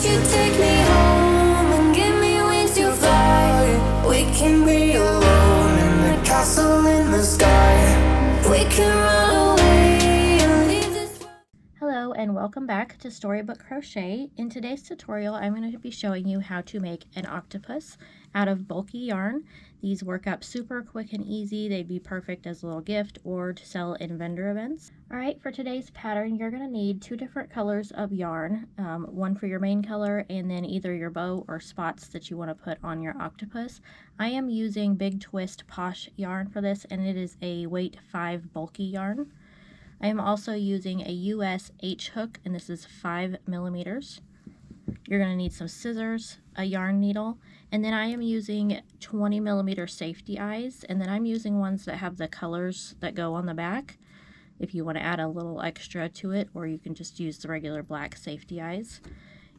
you take me home and give me wings to fly? We can be alone in the castle in the sky. We can run away and leave this world. Hello and welcome back to Storybook Crochet. In today's tutorial, I'm going to be showing you how to make an octopus out of bulky yarn. These work up super quick and easy. They'd be perfect as a little gift or to sell in vendor events. Alright, for today's pattern, you're going to need two different colors of yarn, one for your main color and then either your bow or spots that you want to put on your octopus. I am using Big Twist Posh yarn for this, and it is a weight 5 bulky yarn. I am also using a US H hook, and this is 5 millimeters. You're going to need some scissors, a yarn needle, and then I am using 20 millimeter safety eyes, and then I'm using ones that have the colors that go on the back if you want to add a little extra to it, or you can just use the regular black safety eyes.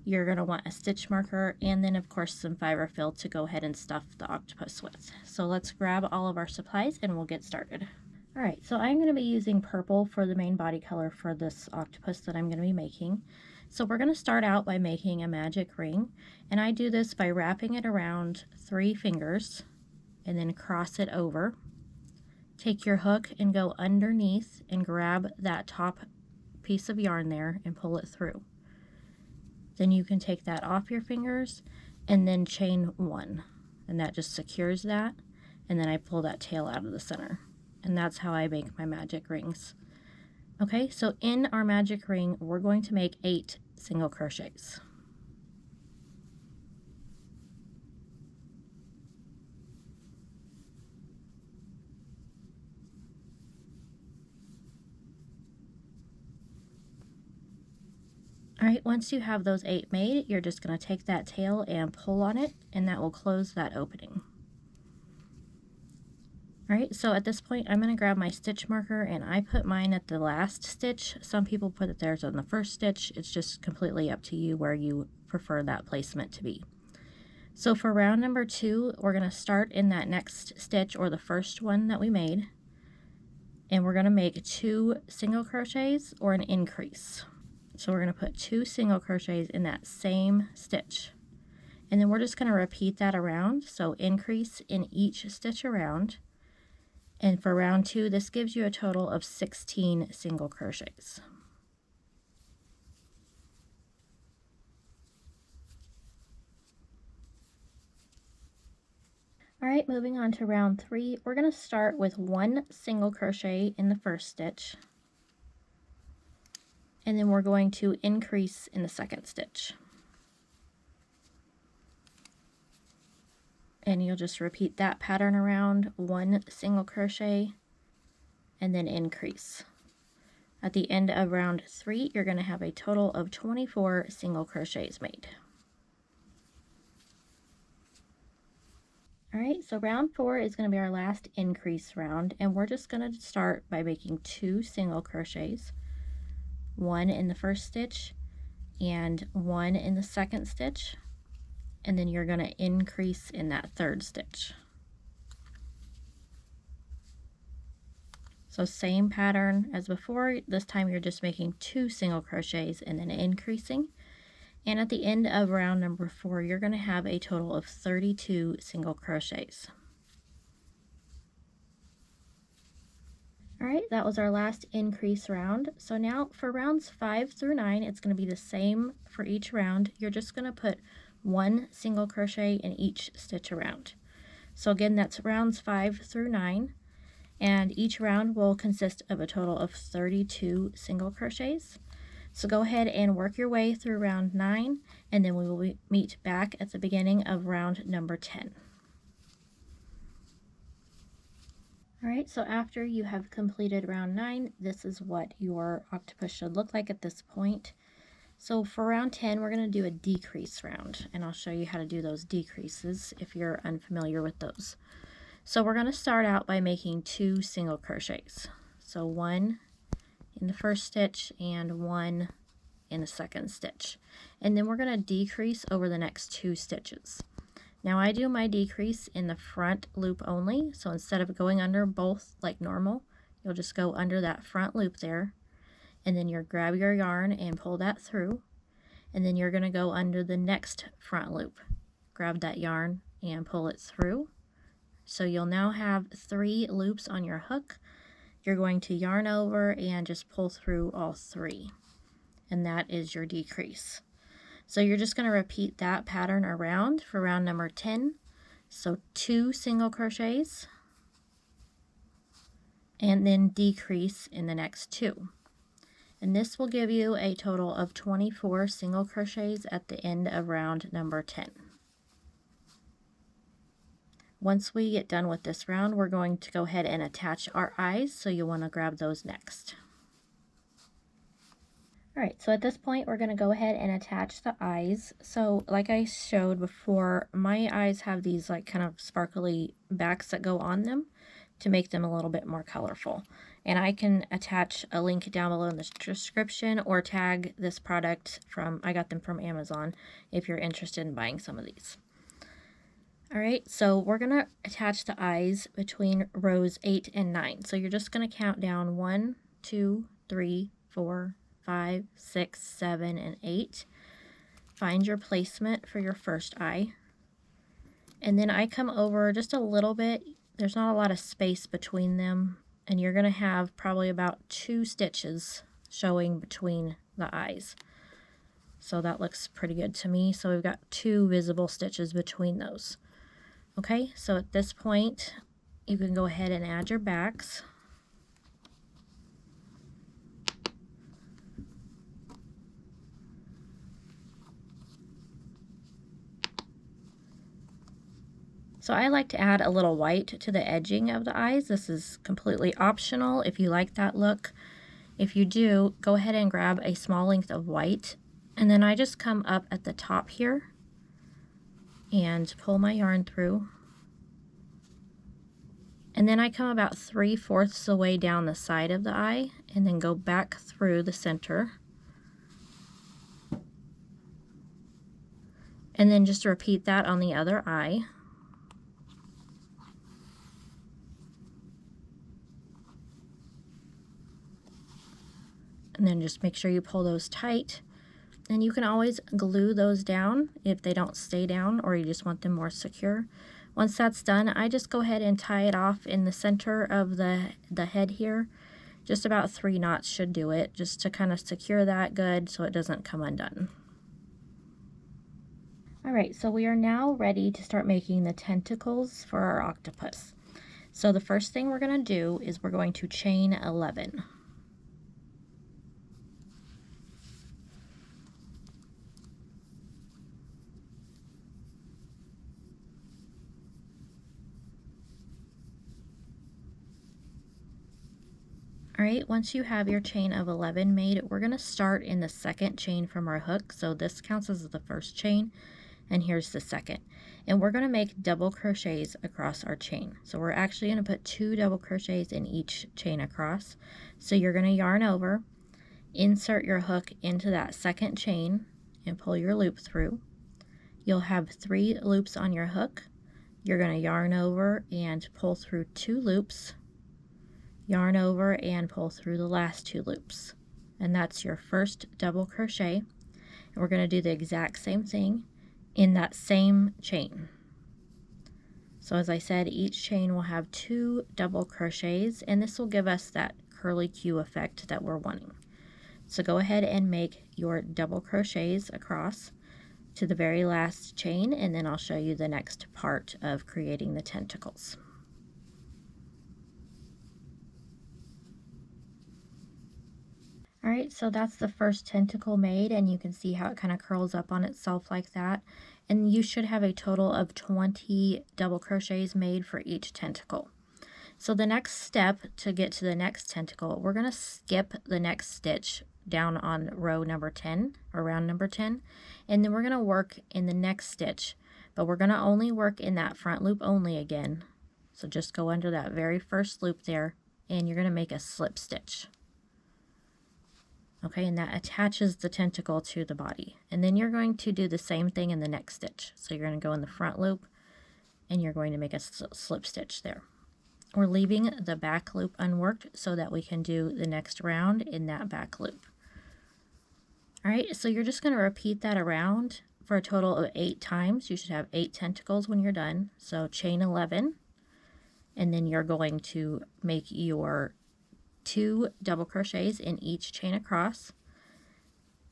You're going to want a stitch marker and then of course some fiber fill to go ahead and stuff the octopus with. So let's grab all of our supplies and we'll get started. Alright, so I'm going to be using purple for the main body color for this octopus that I'm going to be making. So we're going to start out by making a magic ring, and I do this by wrapping it around 3 fingers and then cross it over. Take your hook and go underneath and grab that top piece of yarn there and pull it through. Then you can take that off your fingers and then chain 1, and that just secures that, and then I pull that tail out of the center. And that's how I make my magic rings. Okay, so in our magic ring, we're going to make 8 single crochets. All right, once you have those 8 made, you're just going to take that tail and pull on it, and that will close that opening. Alright, so at this point I'm going to grab my stitch marker, and I put mine at the last stitch. Some people put it theirs on the first stitch. It's just completely up to you where you prefer that placement to be. So for round number 2, we're going to start in that next stitch, or the first one that we made, and we're going to make 2 single crochets or an increase. So we're going to put 2 single crochets in that same stitch, and then we're just going to repeat that around, so increase in each stitch around. And for round 2, this gives you a total of 16 single crochets. Alright, moving on to round 3, we're going to start with 1 single crochet in the first stitch. And then we're going to increase in the second stitch. And you'll just repeat that pattern around, 1 single crochet and then increase. At the end of round 3, you're going to have a total of 24 single crochets made. Alright, so round 4 is going to be our last increase round, and we're just going to start by making 2 single crochets, 1 in the first stitch and 1 in the second stitch. And then you're going to increase in that third stitch. So same pattern as before, this time you're just making 2 single crochets and then increasing. And at the end of round number 4, you're going to have a total of 32 single crochets. Alright, that was our last increase round. So now for rounds 5 through 9, it's going to be the same for each round. You're just going to put 1 single crochet in each stitch around. So again, that's rounds 5 through 9, and each round will consist of a total of 32 single crochets. So go ahead and work your way through round 9, and then we will meet back at the beginning of round number 10. Alright, so after you have completed round 9, this is what your octopus should look like at this point. So for round 10, we're going to do a decrease round, and I'll show you how to do those decreases if you're unfamiliar with those. So we're going to start out by making 2 single crochets. So 1 in the first stitch and 1 in the second stitch. And then we're going to decrease over the next 2 stitches. Now I do my decrease in the front loop only, so instead of going under both like normal, you'll just go under that front loop there, and then you grab your yarn and pull that through, and then you're going to go under the next front loop. Grab that yarn and pull it through. So you'll now have 3 loops on your hook. You're going to yarn over and just pull through all 3, and that is your decrease. So you're just going to repeat that pattern around for round number 10. So 2 single crochets, and then decrease in the next 2. And this will give you a total of 24 single crochets at the end of round number 10. Once we get done with this round, we're going to go ahead and attach our eyes, so you'll want to grab those next. Alright, so at this point we're going to go ahead and attach the eyes. So like I showed before, my eyes have these like kind of sparkly backs that go on them to make them a little bit more colorful. And I can attach a link down below in the description or tag this product I got them from Amazon if you're interested in buying some of these. Alright, so we're going to attach the eyes between rows 8 and 9. So you're just going to count down 1, 2, 3, 4, 5, 6, 7, and 8. Find your placement for your first eye. And then I come over just a little bit. There's not a lot of space between them, and you're going to have probably about 2 stitches showing between the eyes. So that looks pretty good to me. So we've got 2 visible stitches between those. Okay, so at this point, you can go ahead and add your backs. So I like to add a little white to the edging of the eyes. This is completely optional if you like that look. If you do, go ahead and grab a small length of white, and then I just come up at the top here and pull my yarn through. And then I come about 3/4 the way down the side of the eye and then go back through the center. And then just repeat that on the other eye. And then just make sure you pull those tight. And you can always glue those down if they don't stay down or you just want them more secure. Once that's done, I just go ahead and tie it off in the center of the head here. Just about 3 knots should do it, just to kind of secure that good so it doesn't come undone. Alright, so we are now ready to start making the tentacles for our octopus. So the first thing we're going to do is we're going to chain 11. Alright, once you have your chain of 11 made, we're going to start in the second chain from our hook. So this counts as the first chain, and here's the second. And we're going to make double crochets across our chain. So we're actually going to put 2 double crochets in each chain across. So you're going to yarn over, insert your hook into that second chain, and pull your loop through. You'll have 3 loops on your hook. You're going to yarn over and pull through 2 loops. Yarn over and pull through the last 2 loops, and that's your first double crochet. And we're going to do the exact same thing in that same chain. So as I said, each chain will have 2 double crochets, and this will give us that curly Q effect that we're wanting. So go ahead and make your double crochets across to the very last chain, and then I'll show you the next part of creating the tentacles. Alright, so that's the first tentacle made, and you can see how it kind of curls up on itself like that. And you should have a total of 20 double crochets made for each tentacle. So the next step to get to the next tentacle, we're going to skip the next stitch down on row number 10, or round number 10, and then we're going to work in the next stitch, but we're going to only work in that front loop only again. So just go under that very first loop there, and you're going to make a slip stitch. Okay, and that attaches the tentacle to the body. And then you're going to do the same thing in the next stitch. So you're going to go in the front loop, and you're going to make a slip stitch there. We're leaving the back loop unworked so that we can do the next round in that back loop. All right, so you're just going to repeat that around for a total of 8 times. You should have 8 tentacles when you're done. So chain 11, and then you're going to make your 2 double crochets in each chain across.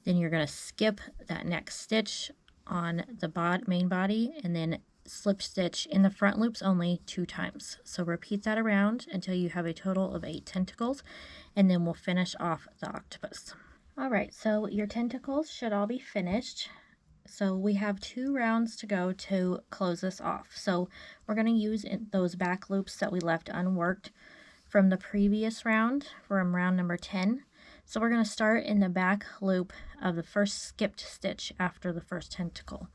Then you're going to skip that next stitch on the main body and then slip stitch in the front loops only 2 times. So repeat that around until you have a total of 8 tentacles, and then we'll finish off the octopus. Alright, so your tentacles should all be finished. So we have 2 rounds to go to close this off. So we're going to use those back loops that we left unworked from the previous round, from round number 10. So we're going to start in the back loop of the first skipped stitch after the first tentacle.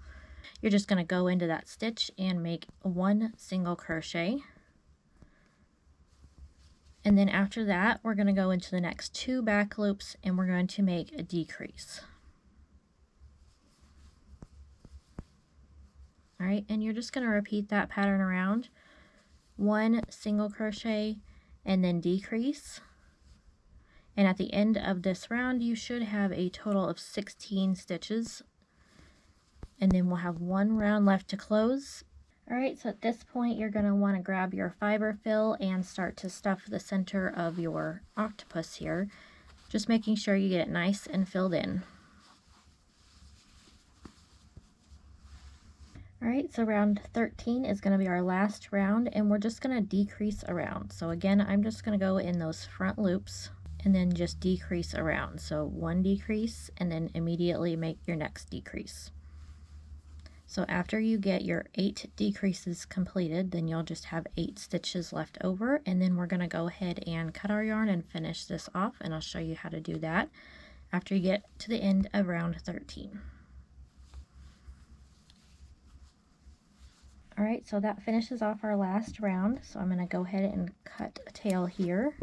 You're just going to go into that stitch and make 1 single crochet. And then after that, we're going to go into the next 2 back loops and we're going to make a decrease. All right, and you're just going to repeat that pattern around. 1 single crochet and then decrease. And at the end of this round, you should have a total of 16 stitches. And then we'll have 1 round left to close. All right, so at this point, you're going to want to grab your fiber fill and start to stuff the center of your octopus here, just making sure you get it nice and filled in. All right, so round 13 is going to be our last round, and we're just going to decrease around. So again, I'm just going to go in those front loops and then just decrease around. So 1 decrease and then immediately make your next decrease. So after you get your 8 decreases completed, then you'll just have 8 stitches left over, and then we're going to go ahead and cut our yarn and finish this off, and I'll show you how to do that after you get to the end of round 13. All right, so that finishes off our last round. So I'm going to go ahead and cut a tail here,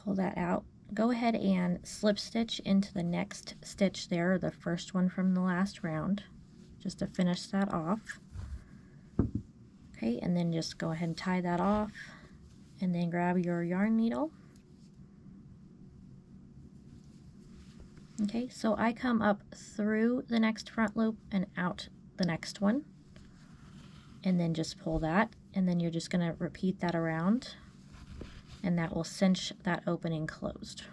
pull that out. Go ahead and slip stitch into the next stitch there, the first one from the last round, just to finish that off. Okay, and then just go ahead and tie that off, and then grab your yarn needle. Okay, so I come up through the next front loop and out the next one, and then just pull that, and then you're just going to repeat that around, and that will cinch that opening closed.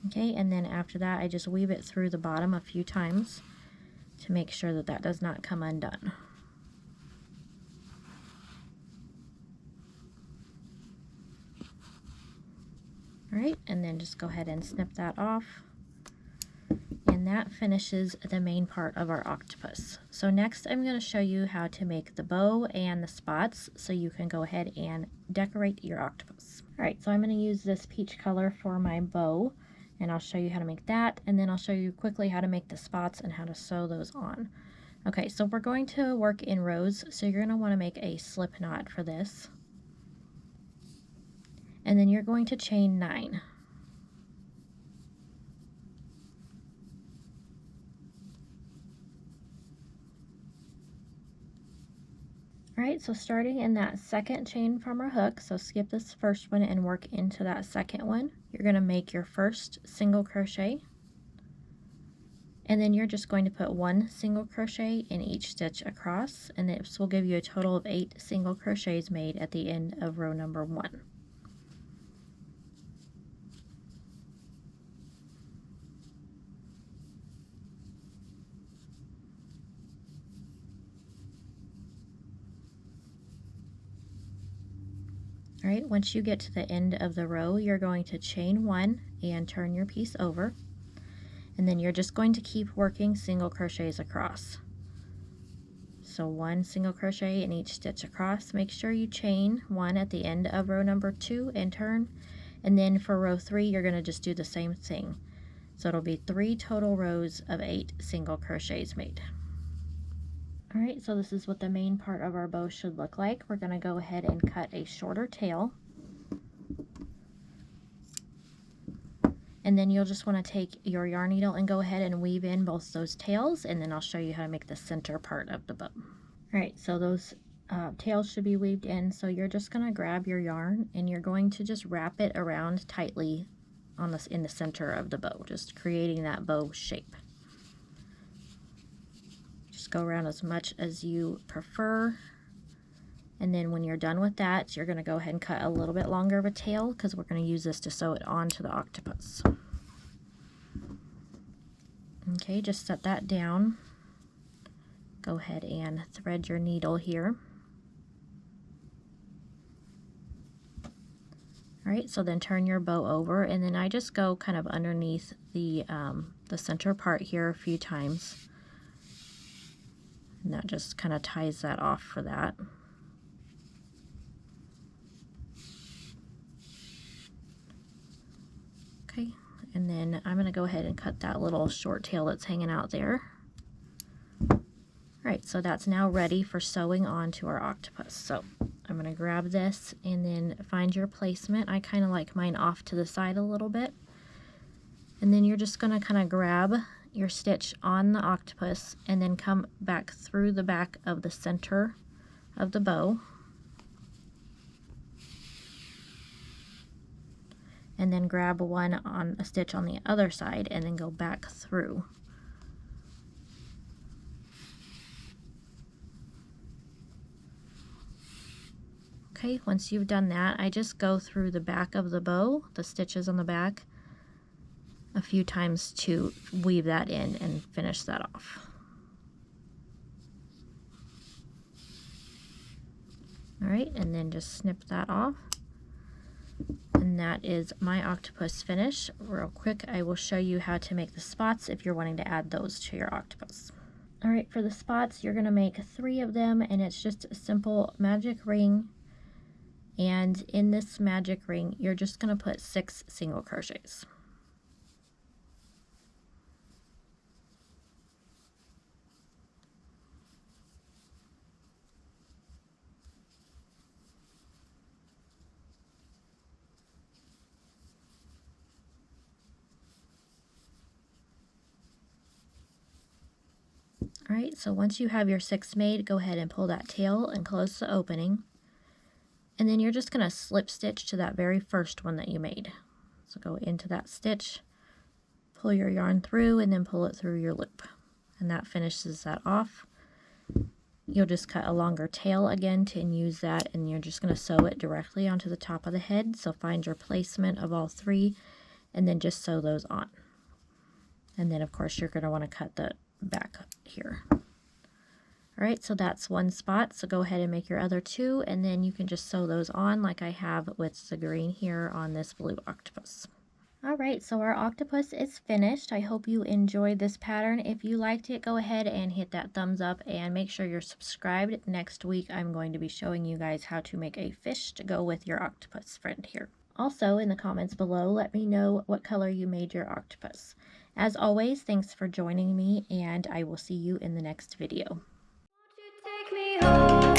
Okay, and then after that, I just weave it through the bottom a few times to make sure that that does not come undone. All right, and then just go ahead and snip that off. And that finishes the main part of our octopus. So next I'm going to show you how to make the bow and the spots so you can go ahead and decorate your octopus. Alright, so I'm going to use this peach color for my bow, and I'll show you how to make that, and then I'll show you quickly how to make the spots and how to sew those on. Okay, so we're going to work in rows, so you're going to want to make a slip knot for this. And then you're going to chain 9. Alright, so starting in that second chain from our hook, so skip this first one and work into that second one, you're going to make your first single crochet, and then you're just going to put 1 single crochet in each stitch across, and this will give you a total of 8 single crochets made at the end of row number 1. Alright, once you get to the end of the row, you're going to chain 1 and turn your piece over, and then you're just going to keep working single crochets across. So 1 single crochet in each stitch across. Make sure you chain 1 at the end of row number 2 and turn, and then for row 3 you're going to just do the same thing. So it'll be 3 total rows of 8 single crochets made. Alright, so this is what the main part of our bow should look like. We're going to go ahead and cut a shorter tail. And then you'll just want to take your yarn needle and go ahead and weave in both those tails, and then I'll show you how to make the center part of the bow. Alright, so those tail should be weaved in. So you're just going to grab your yarn and you're going to just wrap it around tightly on this in the center of the bow, just creating that bow shape. Just go around as much as you prefer. And then when you're done with that, you're going to go ahead and cut a little bit longer of a tail because we're going to use this to sew it onto the octopus. Okay, just set that down. Go ahead and thread your needle here. Alright, so then turn your bow over, and then I just go kind of underneath the center part here a few times. And that just kind of ties that off for that. Okay, and then I'm going to go ahead and cut that little short tail that's hanging out there. Alright, so that's now ready for sewing onto our octopus. So I'm going to grab this and then find your placement. I kind of like mine off to the side a little bit. And then you're just going to kind of grab your stitch on the octopus and then come back through the back of the center of the bow. And then grab a stitch on the other side and then go back through. Okay, once you've done that, I just go through the back of the bow, the stitches on the back, a few times to weave that in and finish that off. Alright, and then just snip that off. And that is my octopus finish. Real quick, I will show you how to make the spots if you're wanting to add those to your octopus. Alright, for the spots, you're going to make 3 of them, and it's just a simple magic ring. And in this magic ring, you're just going to put 6 single crochets. Alright, so once you have your 6 made, go ahead and pull that tail and close the opening. And then you're just going to slip stitch to that very first one that you made. So go into that stitch, pull your yarn through, and then pull it through your loop. And that finishes that off. You'll just cut a longer tail again to use that, and you're just going to sew it directly onto the top of the head. So find your placement of all 3, and then just sew those on. And then of course you're going to want to cut the back here. Alright, so that's one spot, so go ahead and make your other 2, and then you can just sew those on like I have with the green here on this blue octopus. Alright, so our octopus is finished. I hope you enjoyed this pattern. If you liked it, go ahead and hit that thumbs up and make sure you're subscribed. Next week I'm going to be showing you guys how to make a fish to go with your octopus friend here. Also, in the comments below, let me know what color you made your octopus. As always, thanks for joining me, and I will see you in the next video. Take me home.